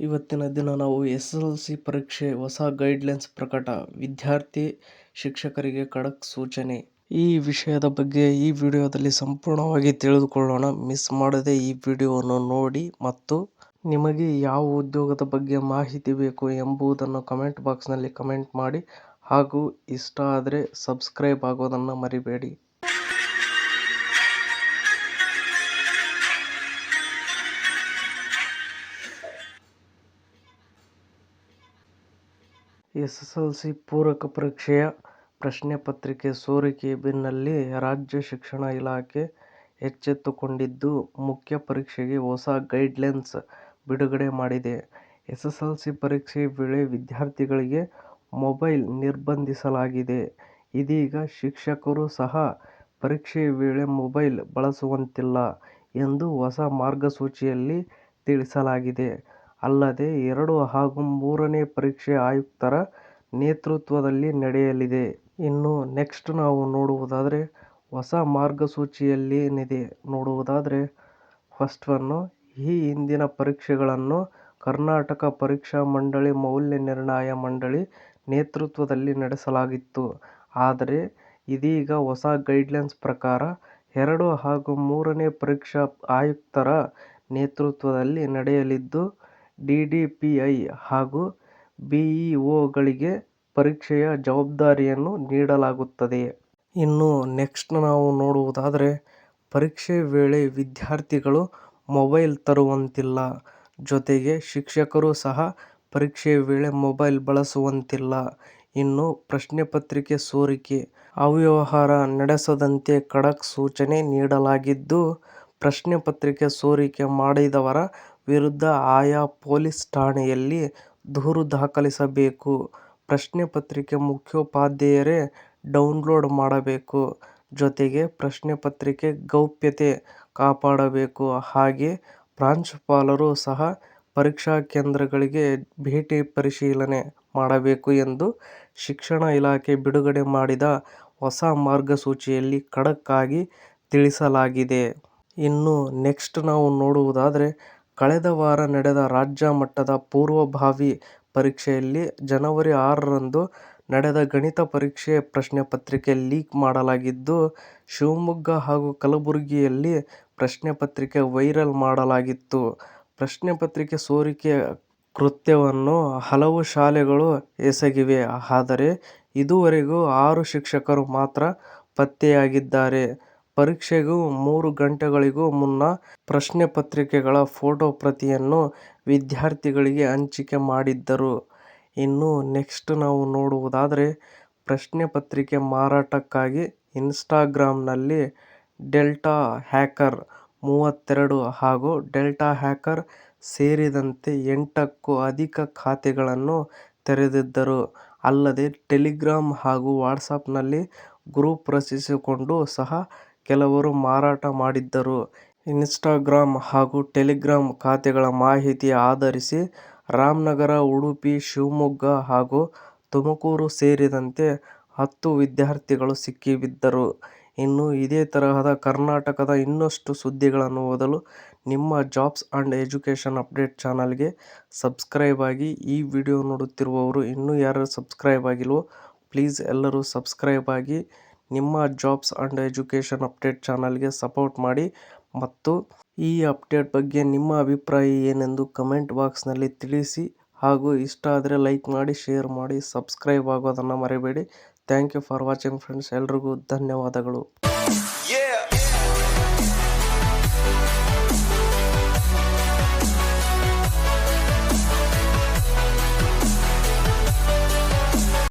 ಇವತ್ತಿನ ದಿನ ನಾವು SSLC ಪರೀಕ್ಷೆ ಹೊಸ ಗೈಡ್ಲೈನ್ಸ್ ಪ್ರಕಟ, ವಿದ್ಯಾರ್ಥಿ ಶಿಕ್ಷಕರಿಗೆ ಖಡಕ್ ಸೂಚನೆ. ಈ ವಿಷಯದ ಬಗ್ಗೆ ಈ ವಿಡಿಯೋದಲ್ಲಿ ಸಂಪೂರ್ಣವಾಗಿ ತಿಳಿದುಕೊಳ್ಳೋಣ. ಮಿಸ್ ಮಾಡದೆ ಈ ವಿಡಿಯೋವನ್ನು ನೋಡಿ ಮತ್ತು ನಿಮಗೆ ಯಾವ ಉದ್ಯೋಗದ ಬಗ್ಗೆ ಮಾಹಿತಿ ಬೇಕು ಎಂಬುದನ್ನು ಕಮೆಂಟ್ ಬಾಕ್ಸ್ನಲ್ಲಿ ಕಮೆಂಟ್ ಮಾಡಿ ಹಾಗೂ ಇಷ್ಟ ಆದರೆ ಸಬ್ಸ್ಕ್ರೈಬ್ ಆಗೋದನ್ನು ಮರಿಬೇಡಿ. SSLC ಪೂರಕ ಪರೀಕ್ಷೆಯ ಪ್ರಶ್ನೆ ಪತ್ರಿಕೆ ಸೋರಿಕೆ ಬೆನ್ನಲ್ಲೇ ರಾಜ್ಯ ಶಿಕ್ಷಣ ಇಲಾಖೆ ಎಚ್ಚೆತ್ತುಕೊಂಡಿದ್ದು, ಮುಖ್ಯ ಪರೀಕ್ಷೆಗೆ ಹೊಸ ಗೈಡ್ಲೈನ್ಸ್ ಬಿಡುಗಡೆ ಮಾಡಿದೆ. SSLC ಪರೀಕ್ಷೆ ವೇಳೆ ವಿದ್ಯಾರ್ಥಿಗಳಿಗೆ ಮೊಬೈಲ್ ನಿರ್ಬಂಧಿಸಲಾಗಿದೆ. ಇದೀಗ ಶಿಕ್ಷಕರು ಸಹ ಪರೀಕ್ಷೆ ವೇಳೆ ಮೊಬೈಲ್ ಬಳಸುವಂತಿಲ್ಲ ಎಂದು ಹೊಸ ಮಾರ್ಗಸೂಚಿಯಲ್ಲಿ ತಿಳಿಸಲಾಗಿದೆ. ಅಲ್ಲದೆ 2 ಹಾಗೂ 3ನೇ ಪರೀಕ್ಷೆ ಆಯುಕ್ತರ ನೇತೃತ್ವದಲ್ಲಿ ನಡೆಯಲಿದೆ. ಇನ್ನು ನೆಕ್ಸ್ಟ್ ನಾವು ನೋಡುವುದಾದರೆ ಹೊಸ ಮಾರ್ಗಸೂಚಿಯಲ್ಲೇನಿದೆ ನೋಡುವುದಾದರೆ, ಫಸ್ಟ್ ಒನ್, ಈ ಹಿಂದಿನ ಪರೀಕ್ಷೆಗಳನ್ನು ಕರ್ನಾಟಕ ಪರೀಕ್ಷಾ ಮಂಡಳಿ ಮೌಲ್ಯ ನಿರ್ಣಯ ಮಂಡಳಿ ನೇತೃತ್ವದಲ್ಲಿ ನಡೆಸಲಾಗಿತ್ತು. ಆದರೆ ಇದೀಗ ಹೊಸ ಗೈಡ್ಲೈನ್ಸ್ ಪ್ರಕಾರ 2 ಹಾಗೂ 3ನೇ ಪರೀಕ್ಷಾ ಆಯುಕ್ತರ ನೇತೃತ್ವದಲ್ಲಿ ನಡೆಯಲಿದ್ದು, DDPI ಹಾಗೂ BEOಗಳಿಗೆ ಪರೀಕ್ಷೆಯ ಜವಾಬ್ದಾರಿಯನ್ನು ನೀಡಲಾಗುತ್ತದೆ. ಇನ್ನು ನೆಕ್ಸ್ಟ್ ನಾವು ನೋಡುವುದಾದರೆ, ಪರೀಕ್ಷೆ ವೇಳೆ ವಿದ್ಯಾರ್ಥಿಗಳು ಮೊಬೈಲ್ ತರುವಂತಿಲ್ಲ. ಜೊತೆಗೆ ಶಿಕ್ಷಕರು ಸಹ ಪರೀಕ್ಷೆ ವೇಳೆ ಮೊಬೈಲ್ ಬಳಸುವಂತಿಲ್ಲ. ಇನ್ನು ಪ್ರಶ್ನೆ ಪತ್ರಿಕೆ ಸೋರಿಕೆ ಅವ್ಯವಹಾರ ನಡೆಸದಂತೆ ಖಡಕ್ ಸೂಚನೆ ನೀಡಲಾಗಿದ್ದು, ಪ್ರಶ್ನೆ ಪತ್ರಿಕೆ ಸೋರಿಕೆ ಮಾಡಿದವರ ವಿರುದ್ಧ ಆಯಾ ಪೊಲೀಸ್ ಠಾಣೆಯಲ್ಲಿ ದೂರು ದಾಖಲಿಸಬೇಕು. ಪ್ರಶ್ನೆ ಪತ್ರಿಕೆ ಮುಖ್ಯೋಪಾಧ್ಯಾಯರೇ ಡೌನ್ಲೋಡ್ ಮಾಡಬೇಕು. ಜೊತೆಗೆ ಪ್ರಶ್ನೆ ಪತ್ರಿಕೆ ಗೌಪ್ಯತೆ ಕಾಪಾಡಬೇಕು. ಹಾಗೆ ಪ್ರಾಂಶುಪಾಲರು ಸಹ ಪರೀಕ್ಷಾ ಕೇಂದ್ರಗಳಿಗೆ ಭೇಟಿ ಪರಿಶೀಲನೆ ಮಾಡಬೇಕು ಎಂದು ಶಿಕ್ಷಣ ಇಲಾಖೆ ಬಿಡುಗಡೆ ಮಾಡಿದ ಹೊಸ ಮಾರ್ಗಸೂಚಿಯಲ್ಲಿ ಖಡಕ್ ಆಗಿ ತಿಳಿಸಲಾಗಿದೆ. ಇನ್ನು ನೆಕ್ಸ್ಟ್ ನಾವು ನೋಡುವುದಾದರೆ, ಕಳೆದ ವಾರ ನಡೆದ ರಾಜ್ಯ ಮಟ್ಟದ ಪೂರ್ವಭಾವಿ ಪರೀಕ್ಷೆಯಲ್ಲಿ ಜನವರಿ 6ರಂದು ನಡೆದ ಗಣಿತ ಪರೀಕ್ಷೆ ಪ್ರಶ್ನೆ ಪತ್ರಿಕೆ ಲೀಕ್ ಮಾಡಲಾಗಿದ್ದು, ಶಿವಮೊಗ್ಗ ಹಾಗೂ ಕಲಬುರಗಿಯಲ್ಲಿ ಪ್ರಶ್ನೆ ಪತ್ರಿಕೆ ವೈರಲ್ ಮಾಡಲಾಗಿತ್ತು. ಪ್ರಶ್ನೆ ಪತ್ರಿಕೆ ಸೋರಿಕೆ ಕೃತ್ಯವನ್ನು ಹಲವು ಶಾಲೆಗಳು ಎಸಗಿವೆ. ಆದರೆ ಇದುವರೆಗೂ 6 ಶಿಕ್ಷಕರು ಮಾತ್ರ ಪತ್ತೆಯಾಗಿದ್ದಾರೆ. ಪರೀಕ್ಷೆಗೂ 3 ಗಂಟೆಗಳಿಗೂ ಮುನ್ನ ಪ್ರಶ್ನೆ ಪತ್ರಿಕೆಗಳ ಫೋಟೋ ಪ್ರತಿಯನ್ನು ವಿದ್ಯಾರ್ಥಿಗಳಿಗೆ ಹಂಚಿಕೆ ಮಾಡಿದ್ದರು. ಇನ್ನು ನೆಕ್ಸ್ಟ್ ನಾವು ನೋಡುವುದಾದರೆ, ಪ್ರಶ್ನೆ ಪತ್ರಿಕೆ ಮಾರಾಟಕ್ಕಾಗಿ ಇನ್ಸ್ಟಾಗ್ರಾಂನಲ್ಲಿ ಡೆಲ್ಟಾ ಹ್ಯಾಕರ್ 32 ಹಾಗೂ ಡೆಲ್ಟಾ ಹ್ಯಾಕರ್ ಸೇರಿದಂತೆ 8ಕ್ಕೂ ಅಧಿಕ ಖಾತೆಗಳನ್ನು ತೆರೆದಿದ್ದರು. ಅಲ್ಲದೆ ಟೆಲಿಗ್ರಾಮ್ ಹಾಗೂ ವಾಟ್ಸಪ್ನಲ್ಲಿ ಗ್ರೂಪ್ ರಚಿಸಿಕೊಂಡು ಸಹ ಕೆಲವರು ಮಾರಾಟ ಮಾಡಿದ್ದರು. ಇನ್ಸ್ಟಾಗ್ರಾಮ್ ಹಾಗೂ ಟೆಲಿಗ್ರಾಮ್ ಖಾತೆಗಳ ಮಾಹಿತಿ ಆಧರಿಸಿ ರಾಮನಗರ, ಉಡುಪಿ, ಶಿವಮೊಗ್ಗ ಹಾಗೂ ತುಮಕೂರು ಸೇರಿದಂತೆ 10 ವಿದ್ಯಾರ್ಥಿಗಳು ಸಿಕ್ಕಿಬಿದ್ದರು. ಇನ್ನು ಇದೇ ತರಹದ ಕರ್ನಾಟಕದ ಇನ್ನಷ್ಟು ಸುದ್ದಿಗಳನ್ನು ಓದಲು ನಿಮ್ಮ ಜಾಬ್ಸ್ ಅಂಡ್ ಎಜುಕೇಷನ್ ಅಪ್ಡೇಟ್ ಚಾನಲ್ಗೆ ಸಬ್ಸ್ಕ್ರೈಬ್ ಆಗಿ. ಈ ವಿಡಿಯೋ ನೋಡುತ್ತಿರುವವರು ಇನ್ನೂ ಯಾರು ಸಬ್ಸ್ಕ್ರೈಬ್ ಆಗಿಲ್ವೋ ಪ್ಲೀಸ್ ಎಲ್ಲರೂ ಸಬ್ಸ್ಕ್ರೈಬ್ ಆಗಿ. ನಿಮ್ಮ ಜಾಬ್ಸ್ ಅಂಡ್ ಎಜುಕೇಷನ್ ಅಪ್ಡೇಟ್ ಚಾನಲ್ಗೆ ಸಪೋರ್ಟ್ ಮಾಡಿ ಮತ್ತು ಈ ಅಪ್ಡೇಟ್ ಬಗ್ಗೆ ನಿಮ್ಮ ಅಭಿಪ್ರಾಯ ಏನೆಂದು ಕಮೆಂಟ್ ಬಾಕ್ಸ್ನಲ್ಲಿ ತಿಳಿಸಿ. ಹಾಗೂ ಇಷ್ಟ ಆದರೆ ಲೈಕ್ ಮಾಡಿ, ಶೇರ್ ಮಾಡಿ, ಸಬ್ಸ್ಕ್ರೈಬ್ ಆಗೋದನ್ನು ಮರಿಬೇಡಿ. Thank you for watching friends. ಎಲ್ರಿಗೂ ಧನ್ಯವಾದಗಳು.